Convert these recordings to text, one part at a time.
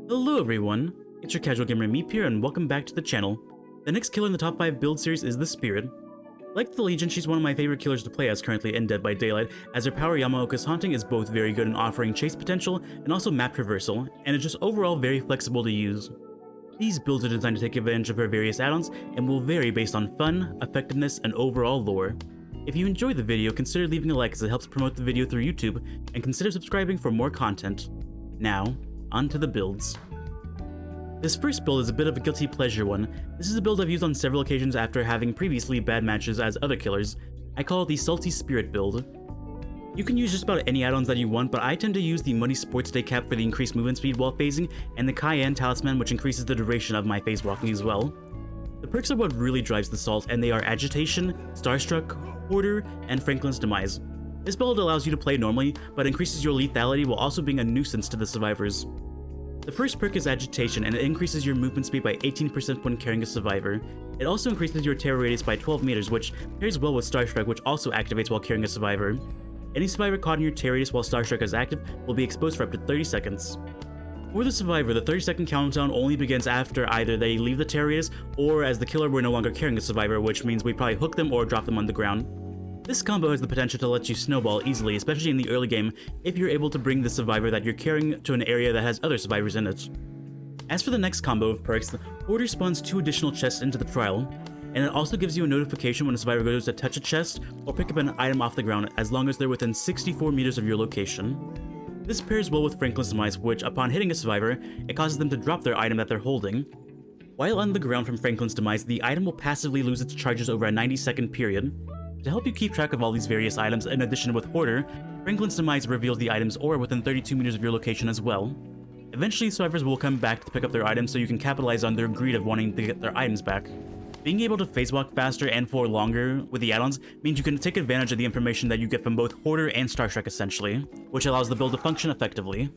Hello everyone, it's your casual gamer Meep here and welcome back to the channel. The next killer in the top 5 build series is the Spirit. Like the Legion, she's one of my favorite killers to play as currently in Dead by Daylight, as her power Yamaoka's Haunting is both very good in offering chase potential and also map traversal, and is just overall very flexible to use. These builds are designed to take advantage of her various add-ons and will vary based on fun, effectiveness, and overall lore. If you enjoyed the video, consider leaving a like as it helps promote the video through YouTube, and consider subscribing for more content. Now, on to the builds. This first build is a bit of a guilty pleasure one. This is a build I've used on several occasions after having previously bad matches as other killers. I call it the Salty Spirit build. You can use just about any add-ons that you want, but I tend to use the Muddy Sports Day cap for the increased movement speed while phasing, and the Cayenne Talisman, which increases the duration of my phase walking as well. The perks are what really drives the Salt, and they are Agitation, Starstruck, Hoarder, and Franklin's Demise. This build allows you to play normally, but increases your lethality while also being a nuisance to the survivors. The first perk is Agitation, and it increases your movement speed by 18% when carrying a survivor. It also increases your terror radius by 12 meters, which pairs well with Starstruck, which also activates while carrying a survivor. Any survivor caught in your terror radius while Starstruck is active will be exposed for up to 30 seconds. For the survivor, the 30-second countdown only begins after either they leave the terror radius, or as the killer we're no longer carrying a survivor, which means we probably hook them or drop them on the ground. This combo has the potential to let you snowball easily, especially in the early game, if you're able to bring the survivor that you're carrying to an area that has other survivors in it. As for the next combo of perks, the Hoarder spawns 2 additional chests into the trial, and it also gives you a notification when a survivor goes to touch a chest or pick up an item off the ground as long as they're within 64 meters of your location. This pairs well with Franklin's Demise, which, upon hitting a survivor, it causes them to drop their item that they're holding. While on the ground from Franklin's Demise, the item will passively lose its charges over a 90-second period. To help you keep track of all these various items, in addition with Hoarder, Franklin's Demise reveals the items aura within 32 meters of your location as well. Eventually, survivors will come back to pick up their items so you can capitalize on their greed of wanting to get their items back. Being able to phase walk faster and for longer with the add-ons means you can take advantage of the information that you get from both Hoarder and Starstruck essentially, which allows the build to function effectively.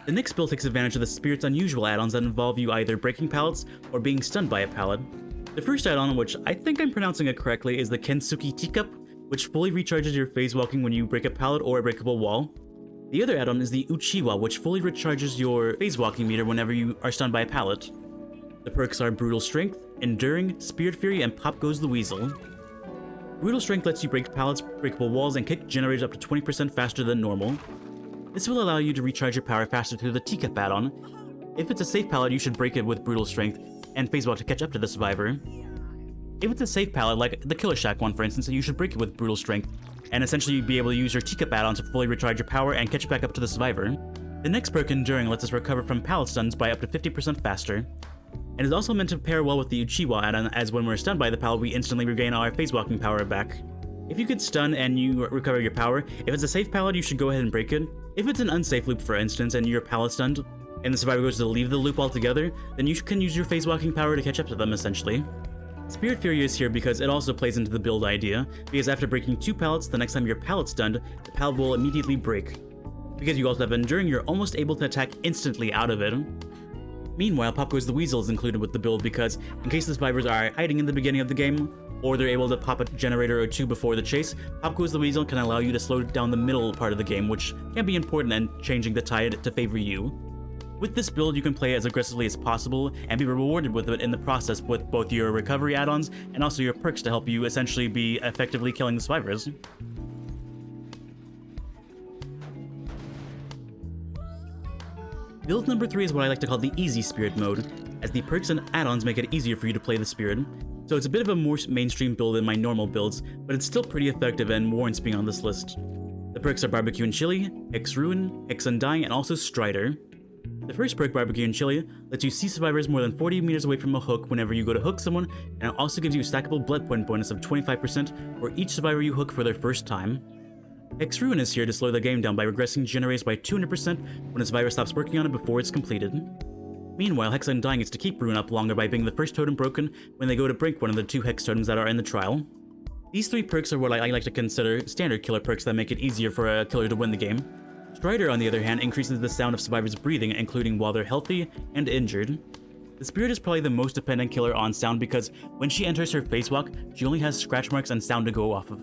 The next build takes advantage of the Spirit's unusual add-ons that involve you either breaking pallets or being stunned by a pallet. The first add-on, which I think I'm pronouncing it correctly, is the Kensuke Teacup, which fully recharges your phase walking when you break a pallet or a breakable wall. The other add-on is the Uchiwa, which fully recharges your phase walking meter whenever you are stunned by a pallet. The perks are Brutal Strength, Enduring, Spirit Fury, and Pop Goes the Weasel. Brutal Strength lets you break pallets, breakable walls, and kick generators up to 20% faster than normal. This will allow you to recharge your power faster through the Teacup add-on. If it's a safe pallet, you should break it with Brutal Strength and phase walk to catch up to the survivor. If it's a safe pallet, like the Killer Shack one for instance, you should break it with Brutal Strength, and essentially be able to use your Teacup add-on to fully recharge your power and catch back up to the survivor. The next perk, Enduring, lets us recover from pallet stuns by up to 50% faster, and is also meant to pair well with the Uchiwa add-on, as when we're stunned by the pallet, we instantly regain our phase walking power back. If you get stunned and you recover your power, if it's a safe pallet, you should go ahead and break it. If it's an unsafe loop, for instance, and you're pallet stunned, and the survivor goes to leave the loop altogether, then you can use your phase walking power to catch up to them, essentially. Spirit Fury is here because it also plays into the build idea, because after breaking 2 pallets, the next time your pallet's stunned, the pallet will immediately break. Because you also have Enduring, you're almost able to attack instantly out of it. Meanwhile, Pop Goes the Weasel is included with the build because, in case the survivors are hiding in the beginning of the game, or they're able to pop a generator or 2 before the chase, Pop Goes the Weasel can allow you to slow down the middle part of the game, which can be important in changing the tide to favor you. With this build, you can play as aggressively as possible and be rewarded with it in the process with both your recovery add-ons and also your perks to help you essentially be effectively killing the survivors. Build number 3 is what I like to call the Easy Spirit mode, as the perks and add-ons make it easier for you to play the Spirit. So it's a bit of a more mainstream build than my normal builds, but it's still pretty effective and warrants being on this list. The perks are Barbecue and Chili, Hex Ruin, Hex Undying, and also Strider. The first perk, Barbecue and Chili, lets you see survivors more than 40 meters away from a hook whenever you go to hook someone, and it also gives you a stackable blood point bonus of 25% for each survivor you hook for their first time. Hex Ruin is here to slow the game down by regressing generators by 200% when a survivor stops working on it before it's completed. Meanwhile, Hex Undying is to keep Ruin up longer by being the first totem broken when they go to break one of the 2 Hex totems that are in the trial. These 3 perks are what I like to consider standard killer perks that make it easier for a killer to win the game. Strider, on the other hand, increases the sound of survivors breathing, including while they're healthy and injured. The Spirit is probably the most dependent killer on sound because when she enters her phase walk, she only has scratch marks and sound to go off of.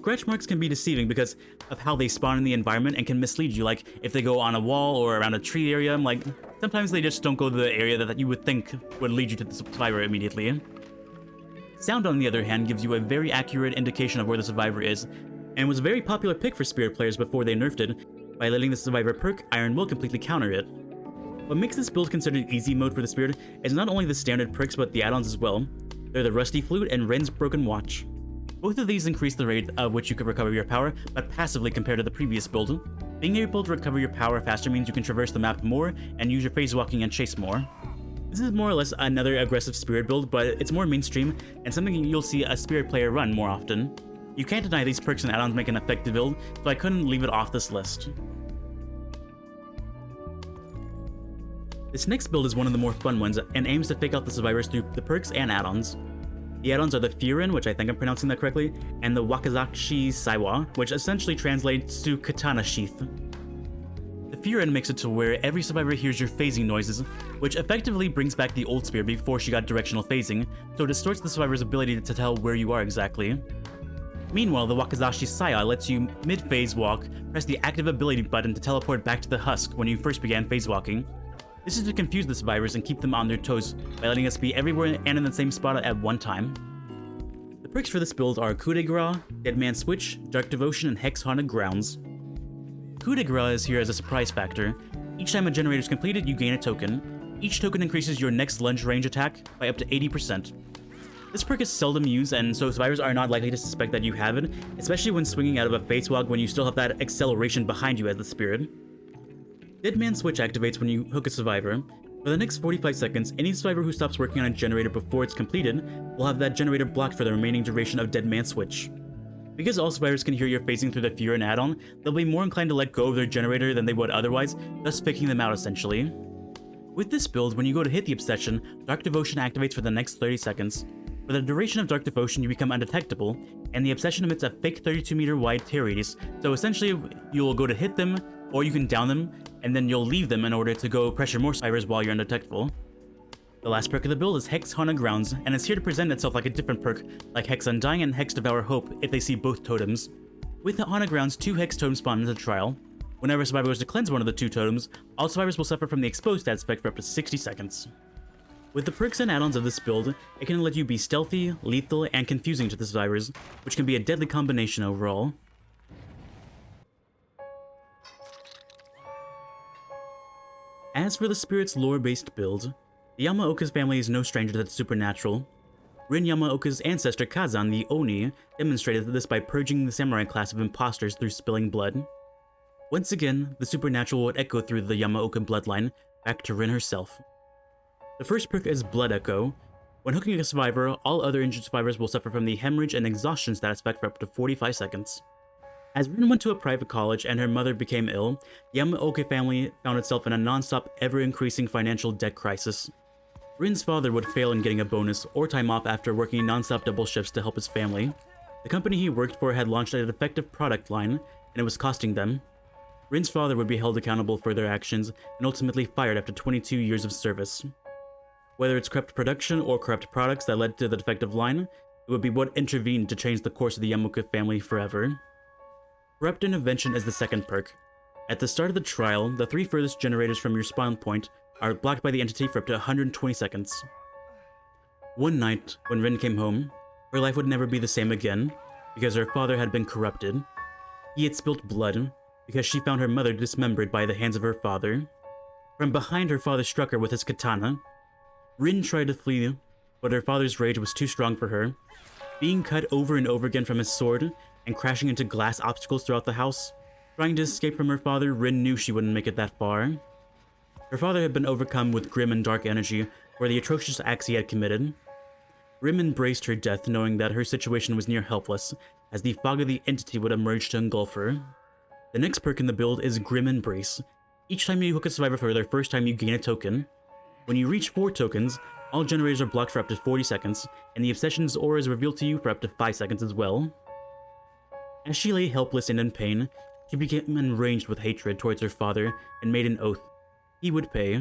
scratch marks can be deceiving because of how they spawn in the environment and can mislead you, like if they go on a wall or around a tree area, like sometimes they just don't go to the area that you would think would lead you to the survivor immediately. Sound, on the other hand, gives you a very accurate indication of where the survivor is, and was a very popular pick for spirit players before they nerfed it. By letting the survivor perk, Iron will completely counter it. What makes this build considered easy mode for the spirit is not only the standard perks but the add-ons as well. They're the Rusty Flute and Rin's Broken Watch. Both of these increase the rate at which you can recover your power, but passively compared to the previous build. Being able to recover your power faster means you can traverse the map more and use your phase walking and chase more. This is more or less another aggressive spirit build, but it's more mainstream and something you'll see a spirit player run more often. You can't deny these perks and add-ons make an effective build, so I couldn't leave it off this list. This next build is one of the more fun ones and aims to fake out the survivors through the perks and add-ons. The add-ons are the Furin, which I think I'm pronouncing that correctly, and the Wakizashi Saiwa, which essentially translates to Katana Sheath. The Furin makes it to where every survivor hears your phasing noises, which effectively brings back the old spear before she got directional phasing, so it distorts the survivor's ability to tell where you are exactly. Meanwhile, the Wakizashi Saya lets you mid-phase walk, press the active ability button to teleport back to the husk when you first began phase walking. This is to confuse the survivors and keep them on their toes by letting us be everywhere and in the same spot at one time. The perks for this build are Coup de Grace, Dead Man Switch, Dark Devotion, and Hex Haunted Grounds. Coup de Grace is here as a surprise factor. Each time a generator is completed, you gain a token. Each token increases your next lunge range attack by up to 80%. This perk is seldom used, and so survivors are not likely to suspect that you have it, especially when swinging out of a phase walk when you still have that acceleration behind you as the spirit. Dead Man Switch activates when you hook a survivor. For the next 45 seconds, any survivor who stops working on a generator before it's completed will have that generator blocked for the remaining duration of Dead Man Switch. Because all survivors can hear your phasing through the Furin add-on, they'll be more inclined to let go of their generator than they would otherwise, thus faking them out essentially. With this build, when you go to hit the Obsession, Dark Devotion activates for the next 30 seconds. For the duration of Dark Devotion, you become undetectable, and the Obsession emits a fake 32-meter wide tear radius, so essentially you'll go to hit them, or you can down them, and then you'll leave them in order to go pressure more survivors while you're undetectable. The last perk of the build is Hex Haunted Grounds, and it's here to present itself like a different perk, like Hex Undying and Hex Devour Hope if they see both totems. With the Haunted Grounds, 2 Hex totems spawn into the trial. Whenever a survivor goes to cleanse one of the 2 totems, all survivors will suffer from the exposed status effect for up to 60 seconds. With the perks and add-ons of this build, it can let you be stealthy, lethal, and confusing to the survivors, which can be a deadly combination overall. As for the spirit's lore-based build, the Yamaoka's family is no stranger to the supernatural. Rin Yamaoka's ancestor Kazan, the Oni, demonstrated this by purging the samurai class of imposters through spilling blood. Once again, the supernatural would echo through the Yamaoka bloodline, back to Rin herself. The first perk is Blood Echo. When hooking a survivor, all other injured survivors will suffer from the hemorrhage and exhaustion status effect for up to 45 seconds. As Rin went to a private college and her mother became ill, the Yamaoka family found itself in a non-stop, ever-increasing financial debt crisis. Rin's father would fail in getting a bonus or time off after working non-stop double shifts to help his family. The company he worked for had launched a defective product line, and it was costing them. Rin's father would be held accountable for their actions and ultimately fired after 22 years of service. Whether it's corrupt production or corrupt products that led to the defective line, it would be what intervened to change the course of the Yamaoka family forever. Corrupt Intervention is the second perk. At the start of the trial, the 3 furthest generators from your spawn point are blocked by the entity for up to 120 seconds. One night, when Rin came home, her life would never be the same again, because her father had been corrupted. He had spilt blood, because she found her mother dismembered by the hands of her father. From behind, her father struck her with his katana. Rin tried to flee, but her father's rage was too strong for her. Being cut over and over again from his sword, and crashing into glass obstacles throughout the house. Trying to escape from her father, Rin knew she wouldn't make it that far. Her father had been overcome with grim and dark energy for the atrocious acts he had committed. Rin embraced her death, knowing that her situation was near helpless, as the fog of the entity would emerge to engulf her. The next perk in the build is Grim Embrace. Each time you hook a survivor for their first time, you gain a token. When you reach 4 tokens, all generators are blocked for up to 40 seconds, and the Obsession's aura is revealed to you for up to 5 seconds as well. As she lay helpless and in pain, she became enraged with hatred towards her father and made an oath. He would pay.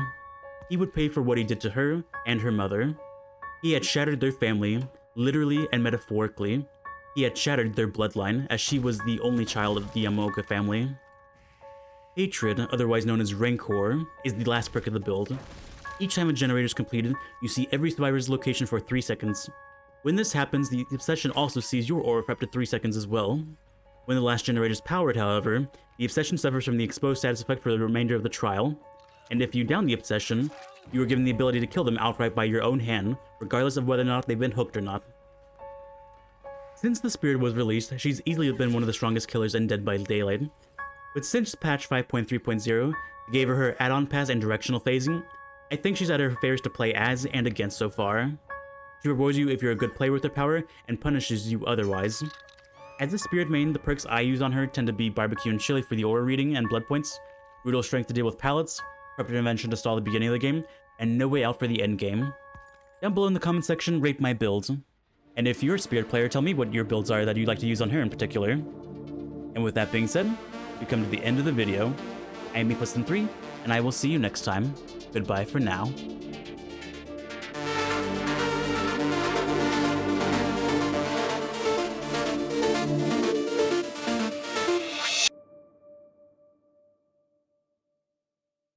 He would pay for what he did to her and her mother. He had shattered their family, literally and metaphorically. he had shattered their bloodline, as she was the only child of the Yamaoka family. Hatred, otherwise known as Rancor, is the last perk of the build. Each time a generator is completed, you see every survivor's location for 3 seconds. When this happens, the obsession also sees your aura for up to 3 seconds as well. When the last generator is powered, however, the obsession suffers from the exposed status effect for the remainder of the trial, and if you down the obsession, you are given the ability to kill them outright by your own hand, regardless of whether or not they've been hooked or not. Since the Spirit was released, she's easily been one of the strongest killers in Dead by Daylight. But since patch 5.3.0 gave her add-on pass and directional phasing, I think she's at her fairest to play as and against so far. She rewards you if you're a good player with her power, and punishes you otherwise. As a Spirit main, the perks I use on her tend to be Barbecue and Chili for the aura reading and blood points, Brutal Strength to deal with pallets, Corrupted Invention to stall the beginning of the game, and No Way Out for the end game. Down below in the comment section, rate my builds. And if you're a Spirit player, tell me what your builds are that you'd like to use on her in particular. And with that being said, we come to the end of the video. I am me+3, and I will see you next time. Goodbye for now.